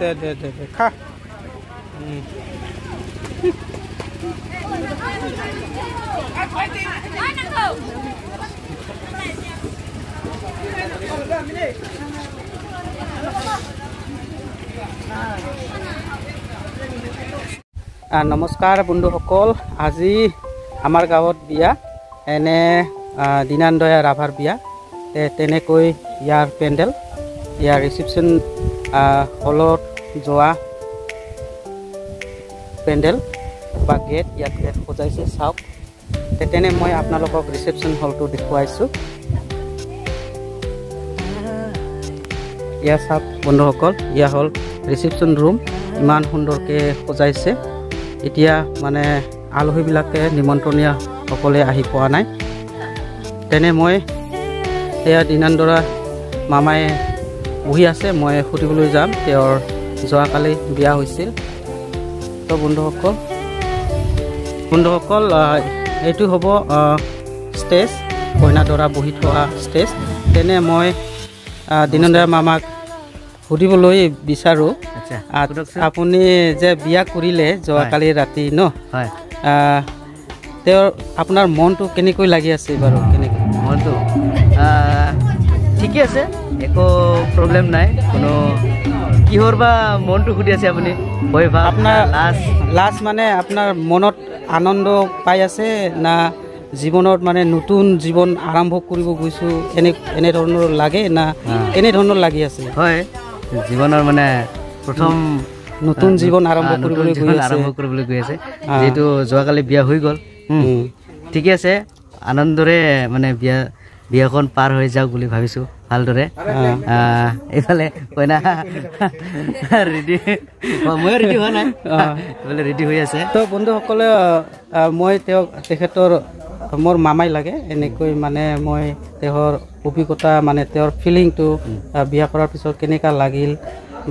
দে খা নমস্কাৰ বন্ধুসকল আজি আমাৰ গাঁৱত বিয়া এনে দিনান্দয়া ৰাভাৰ বিয়া তেনেকৈ ইয়াৰ পেণ্ডেল ইয়াৰ ৰিসেপশন হলত যোৱা পেণ্ডেল বা গেট ইয়াত গেট সজাইছে চাওক তেনে মই আপোনালোকক ৰিসেপশন হলটো দেখুৱাইছোঁ ইয়া চাওক বন্ধুসকল ইয়া হল ৰিসেপশন ৰুম ইমান সুন্দৰকৈ সজাইছে এতিয়া মানে আলহীবিলাকে নিমন্ত্ৰণীয় সকলে আহি পোৱা নাই তেনে মই এয়া দিনান্দৰা মামাই বহি আছে মই সুধিবলৈ যাম তেওঁৰ যোৱাকালি বিয়া হৈছিল তো বন্ধুসকল এইটো হ'ব ষ্টেজ কইনা দৰা বহি থোৱা ষ্টেজ তেনে মই দিনান্দৰা মামাক সুধিবলৈ বিচাৰোঁ আপুনি যে বিয়া কৰিলে যোৱাকালি ৰাতি ন হয় তেওঁৰ আপোনাৰ মনটো কেনেকৈ লাগি আছে বাৰু কেনেকৈ মনটো ঠিকে আছে একো প্ৰব্লেম নাই কোনো কিহৰ বা মনটো সুধি আছে আপুনি ভয় ভাব আপোনাৰ লাষ্ট মানে আপোনাৰ মনত আনন্দ পাই আছে না জীৱনত মানে নতুন জীৱন আৰম্ভ কৰিব গৈছোঁ এনে ধৰণৰ লাগে না এনে ধৰণৰ লাগি আছে হয় জীৱনৰ মানে প্ৰথম নতুন জীৱন আৰম্ভ কৰিবলৈ গৈ আছে যেহেতু যোৱাকালি বিয়া হৈ গ'ল ঠিকে আছে আনন্দৰে মানে বিয়াখন পাৰ হৈ যাওক বুলি ভাবিছোঁ ভালদৰে এইফালে কইনা ৰেডি ময়ো ৰেডি হোৱা নাই এইফালে ৰেডি হৈ আছে তো বন্ধুসকলে মই তেখেতৰ মোৰ মামাই লাগে এনেকৈ মানে মই তেওঁৰ অভিজ্ঞতা মানে তেওঁৰ ফিলিংটো বিয়া কৰাৰ পিছত কেনেকুৱা লাগিল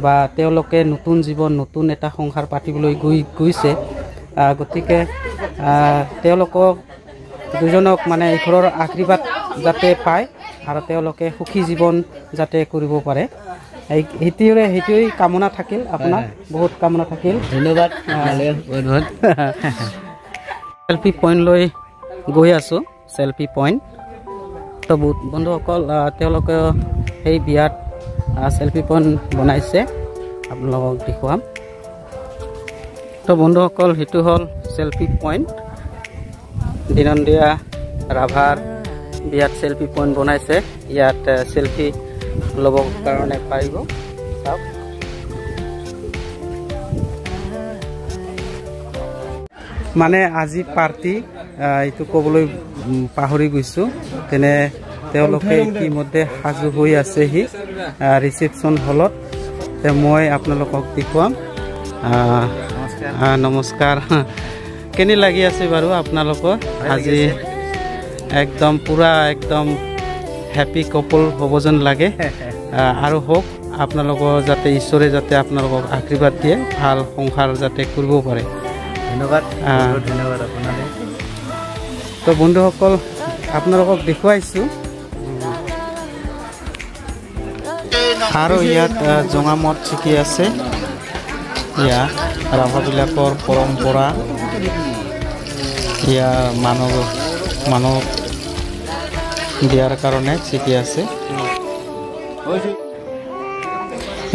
বা তেওঁলোকে নতুন জীৱন নতুন এটা সংসাৰ পাতিবলৈ গৈছে গতিকে তেওঁলোকক দুজনক মানে ঈশ্বৰৰ আশীৰ্বাদ যাতে পায় আৰু তেওঁলোকে সুখী জীৱন যাতে কৰিব পাৰে সেইটোৱেই কামনা থাকিল আপোনাৰ বহুত কামনা থাকিল ধন্যবাদ চেল্ফি পইণ্ট লৈ গৈ আছোঁ চেল্ফি পইণ্ট তো বন্ধুসকল তেওঁলোকে সেই বিয়াত চেল্ফি পইণ্ট বনাইছে আপোনালোকক দেখুৱাম তো বন্ধুসকল সেইটো হ'ল চেল্ফি পইণ্ট দিনন্দীয়া ৰাভাৰ বিয়াত চেল্ফি পইণ্ট বনাইছে ইয়াত চেল্ফি ল'বৰ কাৰণে পাৰিব চাওক মানে আজি পাৰ্টি এইটো ক'বলৈ পাহৰি গৈছোঁ তেনে তেওঁলোকে ইতিমধ্যে সাজু হৈ আছেহি ৰিচেপশ্যন হলত মই আপোনালোকক দেখুৱাম নমস্কাৰ কেনে লাগি আছে বাৰু আপোনালোকৰ আজি একদম পুৰা একদম হেপী কপল হ'ব যেন লাগে আৰু হওক আপোনালোকৰ যাতে ঈশ্বৰে যাতে আপোনালোকক আশীৰ্বাদ দিয়ে ভাল সংসাৰ যাতে কৰিব পাৰে ধন্যবাদ আপোনালৈ তো বন্ধুসকল আপোনালোকক দেখুৱাইছোঁ আৰু ইয়াত জঙামত চিকি আছে ইয়াত ৰাভাবিলাকৰ পৰম্পৰা ইয়াৰ মানুহ দিয়াৰ কাৰণে চিকি আছে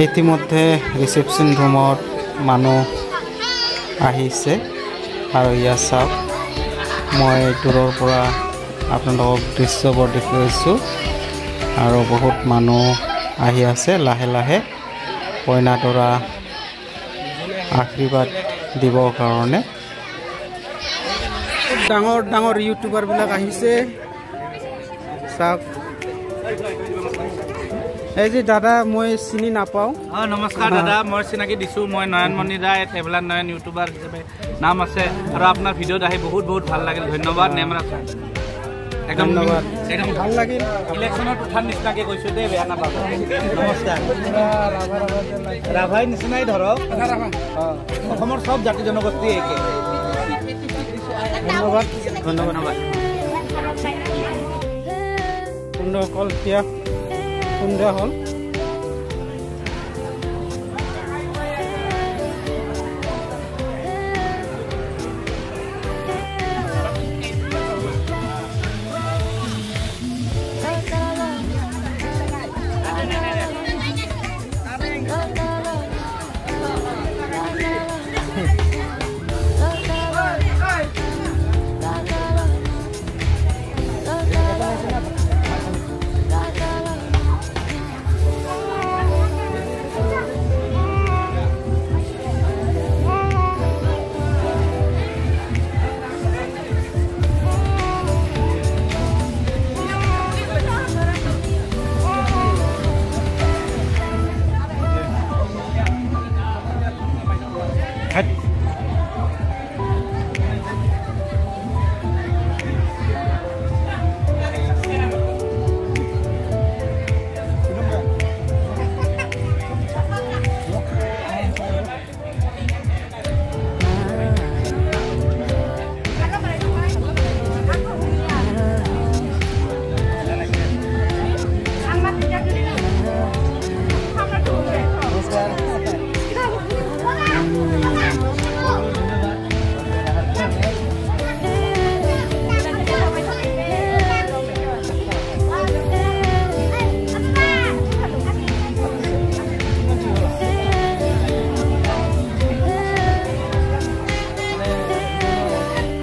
ইতিমধ্যে ৰিচেপশ্যন ৰুমত মানুহ আহিছে আৰু ইয়াত চাওক মই দূৰৰ পৰা আপোনালোকক দৃশ্যবোৰ দেখুৱাইছোঁ আৰু বহুত মানুহ আহি আছে লাহে লাহে কইনা দৰা আশীৰ্বাদ দিবৰ কাৰণে ডাঙৰ ডাঙৰ ইউটিউবাৰবিলাক আহিছে চাওক এই যে দাদা মই চিনি নাপাওঁ নমস্কাৰ দাদা মই চিনাকি দিছোঁ মই নয়নমণি ৰায় ট্ৰেভেলাৰ নয়ন ইউটিউবাৰ হিচাপে নাম আছে আৰু আপোনাৰ ভিডিঅ'ত আহি বহুত বহুত ভাল লাগিল ধন্যবাদ নেমৰা একদম একদম ভাল লাগিল ইলেকশ্যনত উঠাৰ নিচিনাকৈ কৈছোঁ দেই বেয়া নাপাব নমস্কাৰ ৰাভাই নিচিনাই ধৰক অসমৰ চব জাতি জনগোষ্ঠী একে ধন্যবাদ ধন্যবাদ বন্ধুসকল এতিয়া সন্ধিয়া হ'ল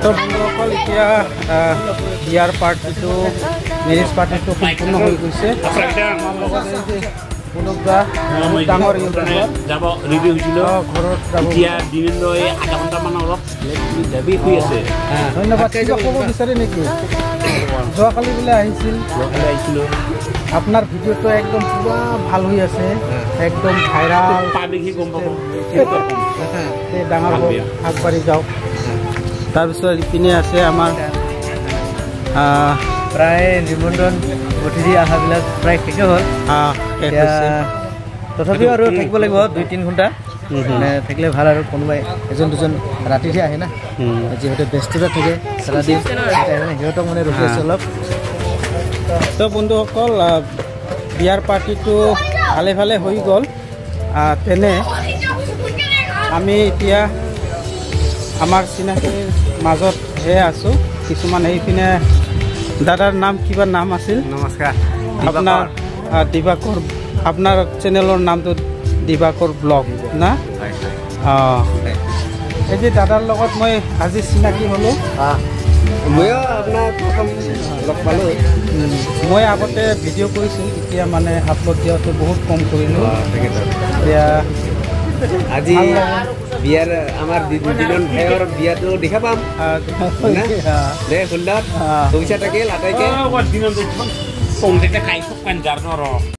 তো বন্ধুসকল এতিয়া বিয়াৰ পাৰ্টিটো মেৰেজ পাৰ্টিটো সম্পূৰ্ণ হৈ গৈছে আমাৰ লগত এই যে পুলক দা ডাঙৰ যাব ৰেডি হৈছিল ঘৰত যাব এতিয়া দিন লৈ আধা ঘণ্টামান অলপ যাবি শুই আছে ধন্যবাদ কিবা ক'ব বিচাৰে নেকি যোৱাকালি বোলে আহিছিল আপোনাৰ ভিডিঅ'টো একদম পুৰা ভাল হৈ আছে একদম ভাইৰাল পাব্লিক গম পাব ডাঙৰ আগবাঢ়ি যাওক তাৰপিছত ইপিনে আছে আমাৰ প্ৰায় নিমন্ত্ৰণ অতিথি অহাবিলাক প্ৰায় শেষে হ'ল তথাপিও আৰু থাকিব লাগিব 2-3 ঘণ্টা মানে থাকিলে ভাল আৰু কোনোবাই এজন দুজন ৰাতিহে আহে না যিহেতু ব্যস্ততা থাকে চাৰাদিন সিহঁতক মানে ৰখি আছে অলপ তো বন্ধুসকল বিয়াৰ পাৰ্টিটো ভালে ভালে হৈ গ'ল তেনে আমি এতিয়া আমাৰ চিনাকিৰ মাজতহে আছোঁ কিছুমান এইপিনে দাদাৰ নাম কিবা নাম আছিল নমস্কাৰ আপোনাৰ দিবাকৰ আপোনাৰ চেনেলৰ নামটো দিবাকৰ ব্লগ না অঁ এই যে দাদাৰ লগত মই আজি চিনাকি হ'লোঁ ময়ো আপোনাৰ প্ৰথম লগ পালোঁ মই আগতে ভিডিঅ' কৰিছোঁ এতিয়া মানে আপলোড দিয়াটো বহুত কম কৰিলোঁ এতিয়া আজি বিয়াৰ আমাৰ দিনৰ ভাইৰ বিয়াটো দেখা পাম দে সুন্দৰ পইচা থাকিল আটাইকে